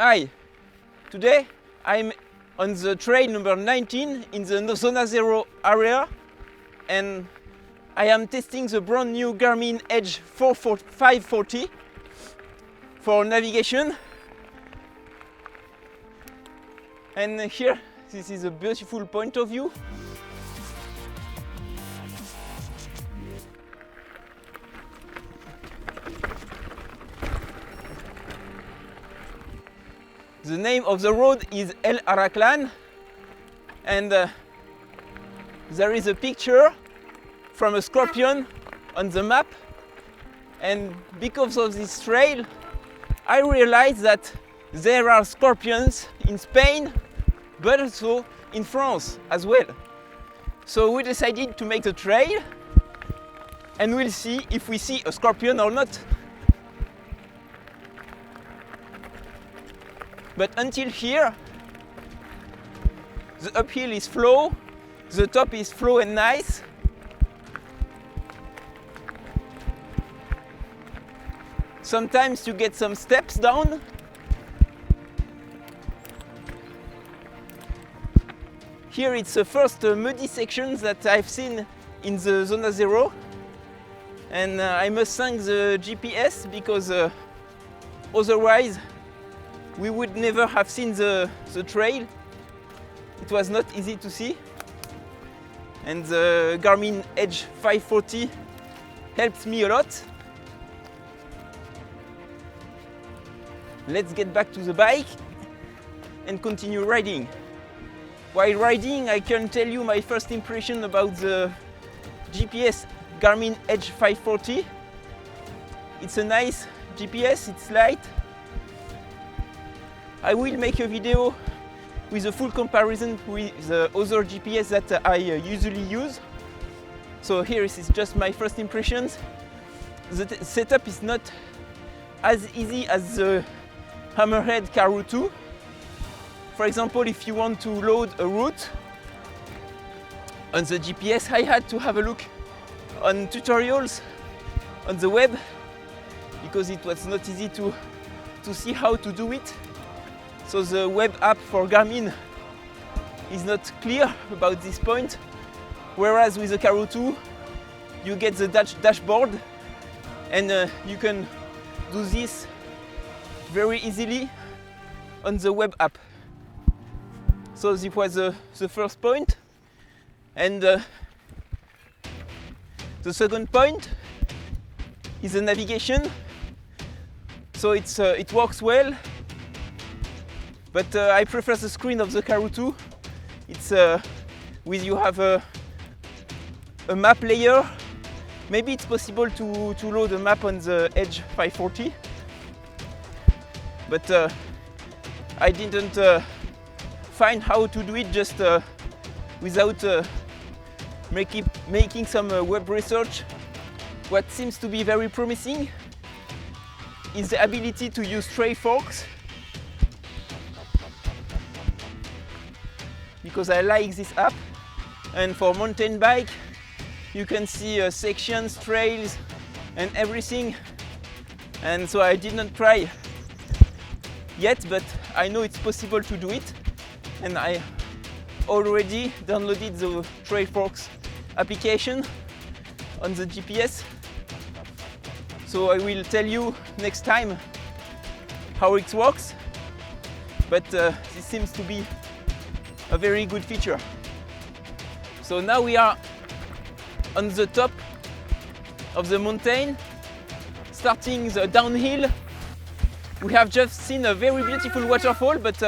Hi, today I'm on the trail number 19 in the Zona Zero area, and I am testing the brand new Garmin Edge 540 for navigation. And here, this is a beautiful point of view. The name of the road is El Araclan, and there is a picture from a scorpion on the map. And because of this trail, I realized that there are scorpions in Spain, but also in France as well. So we decided to make the trail, and we'll see if we see a scorpion or not. But until here, the uphill is flow, the top is flow and nice. Sometimes you get some steps down. Here it's the first muddy section that I've seen in the Zona Zero. And I must thank the GPS because otherwise we would never have seen the trail. It was not easy to see. And the Garmin Edge 540 helped me a lot. Let's get back to the bike and continue riding. While riding, I can tell you my first impression about the GPS Garmin Edge 540. It's a nice GPS, it's light. I will make a video with a full comparison with the other GPS that I usually use. So here is just my first impressions. The setup is not as easy as the Hammerhead Karoo 2. For example, if you want to load a route on the GPS, I had to have a look on tutorials on the web because it was not easy to see how to do it. So the web app for Garmin is not clear about this point, whereas with the Karoo 2 you get the dashboard and you can do this very easily on the web app. So this was the first point, and the second point is the navigation. So it works well. But I prefer the screen of the Karoo 2. It's with you have a map layer. Maybe it's possible to load a map on the Edge 540. But I didn't find how to do it just without making some web research. What seems to be very promising is the ability to use stray forks, because I like this app. And for mountain bike you can see sections, trails and everything, and so I did not try yet, but I know it's possible to do it, and I already downloaded the Stray Forks application on the GPS. So I will tell you next time how it works, but this seems to be a very good feature. So now we are on the top of the mountain, starting the downhill. We have just seen a very beautiful waterfall, but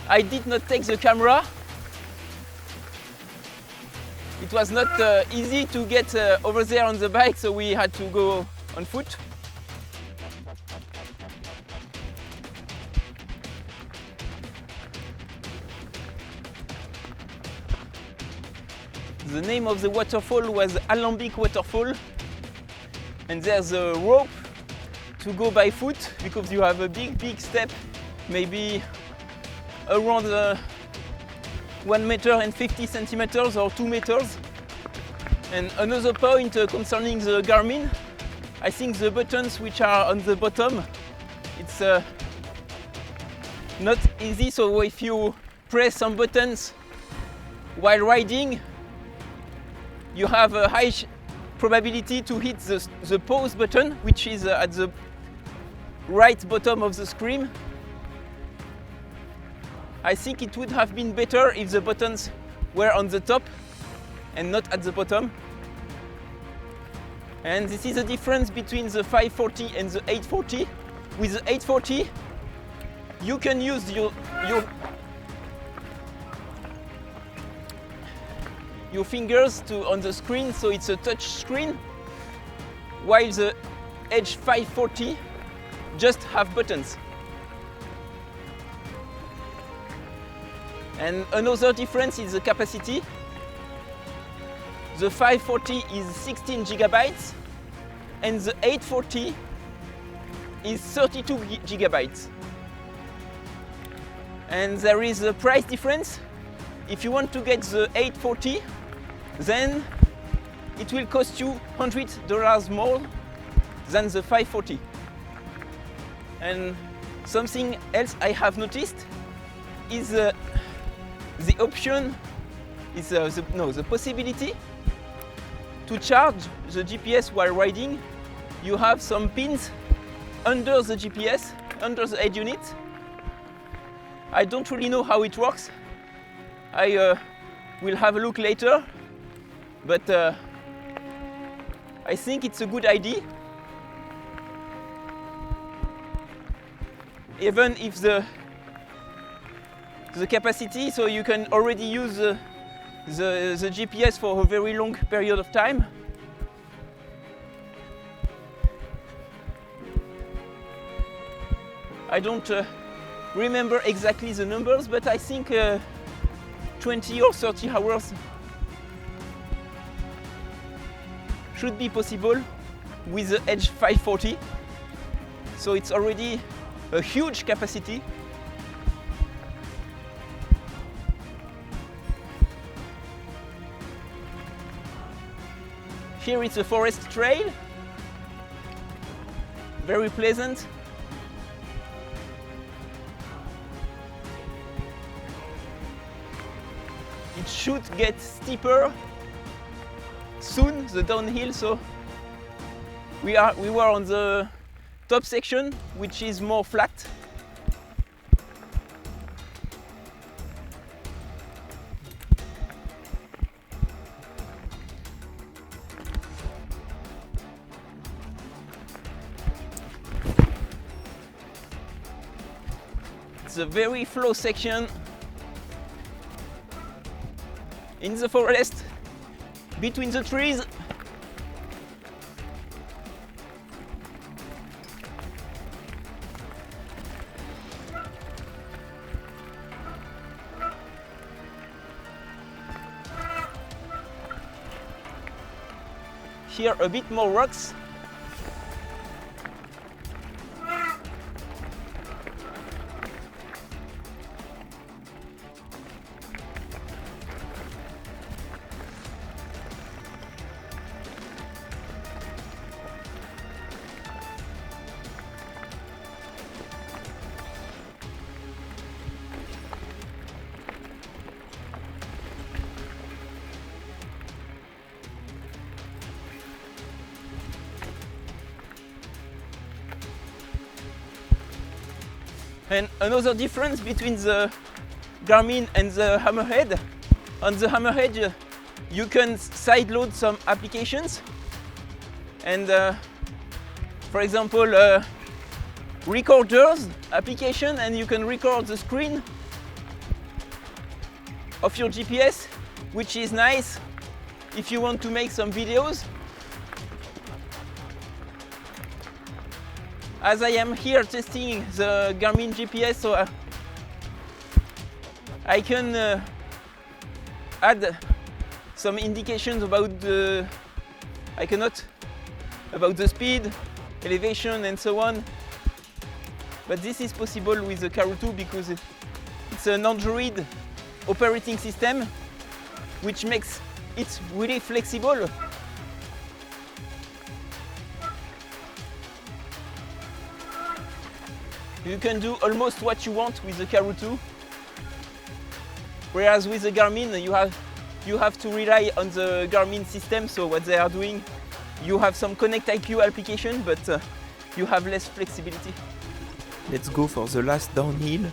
I did not take the camera. It was not easy to get over there on the bike, so we had to go on foot. The name of the waterfall was Alambic Waterfall, and there's a rope to go by foot because you have a big step, maybe around 1 meter and 50 centimeters or 2 meters. And another point concerning the Garmin, I think the buttons which are on the bottom, it's not easy. So if you press some buttons while riding, you have a high probability to hit the pause button, which is at the right bottom of the screen. I think it would have been better if the buttons were on the top and not at the bottom. And this is the difference between the 540 and the 840. With the 840, you can use your fingers on the screen, so it's a touch screen, while the Edge 540 just have buttons. And another difference is the capacity. The 540 is 16 gigabytes and the 840 is 32 gigabytes. And there is a price difference. If you want to get the 840, then it will cost you $100 more than the 540. And something else I have noticed is the option, is the possibility to charge the GPS while riding. You have some pins under the GPS, under the head unit. I don't really know how it works. I will have a look later, but I think it's a good idea. Even if the capacity, so you can already use the GPS for a very long period of time. I don't remember exactly the numbers, but I think 20 or 30 hours should be possible with the Edge 540. So it's already a huge capacity. Here it's a forest trail, very pleasant. It should get steeper soon, the downhill, so we were on the top section, which is more flat. It's a very flow section in the forest, between the trees. Here a bit more rocks. And another difference between the Garmin and the Hammerhead, on the Hammerhead you can sideload some applications, and for example recorders application, and you can record the screen of your GPS, which is nice if you want to make some videos. As I am here testing the Garmin GPS, so I can add some indications about the speed, elevation, and so on. But this is possible with the Karoo 2 because it's an Android operating system, which makes it really flexible. You can do almost what you want with the Karoo 2. Whereas with the Garmin, you have to rely on the Garmin system, so what they are doing, you have some Connect IQ application, but you have less flexibility. Let's go for the last downhill.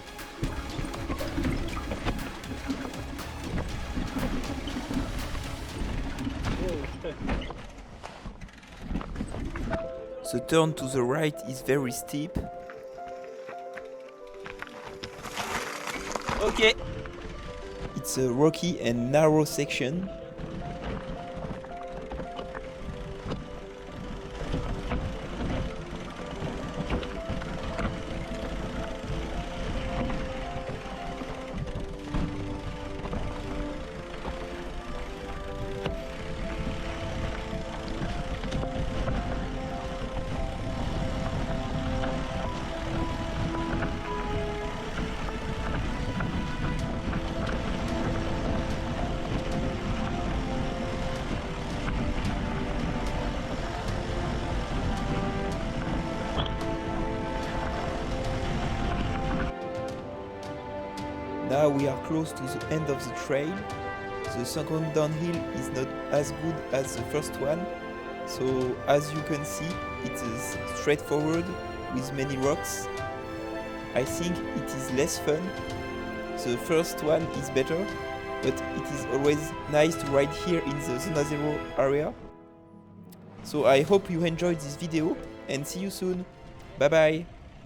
The turn to the right is very steep. Okay. It's a rocky and narrow section. Now we are close to the end of the trail. The second downhill is not as good as the first one, so as you can see, it is straightforward with many rocks. I think it is less fun. The first one is better, but it is always nice to ride here in the Zona Zero area. So I hope you enjoyed this video and see you soon. Bye bye!